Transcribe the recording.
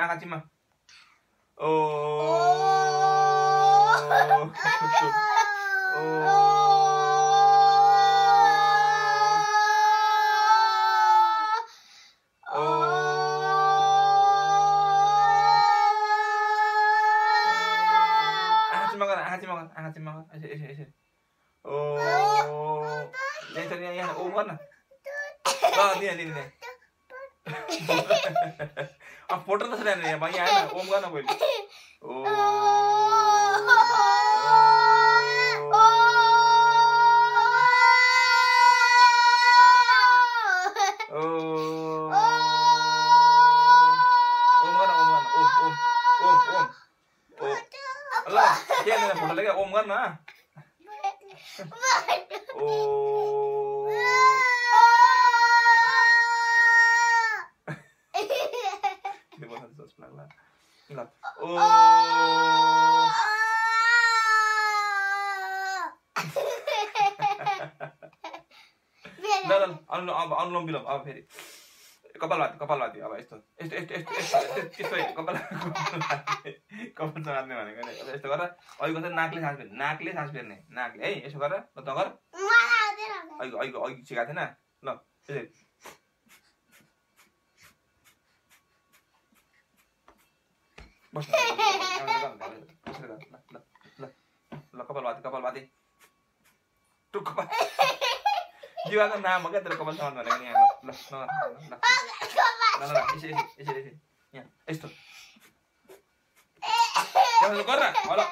आँखा चिम्मा ओ आँखा चिम्मा यसरी ओ यहाँ ओम गर्न ल दिने फोटो त छ यहाँ आएन ओम गर्न पहिले ओ ल के फोटो लगे ओम गर्न ओ ल ओ ल अनुलोम विलोम अब फेरि कपालभाती अब यस्तो कपाल समात्ने भनेको नि यस्तो गरेर अघिको चाहिँ नाकले सास फेर्ने नाकले है यसो गरेर ल त गर अघि सिकाएको थिएन ल यसरी बस्नु ल कपालभाती टुक्क जीवाको नाम हो क्या तेरो कपाल समात्ने भनेको नि यहाँ ल यसरी यहाँ यस्तो गर होला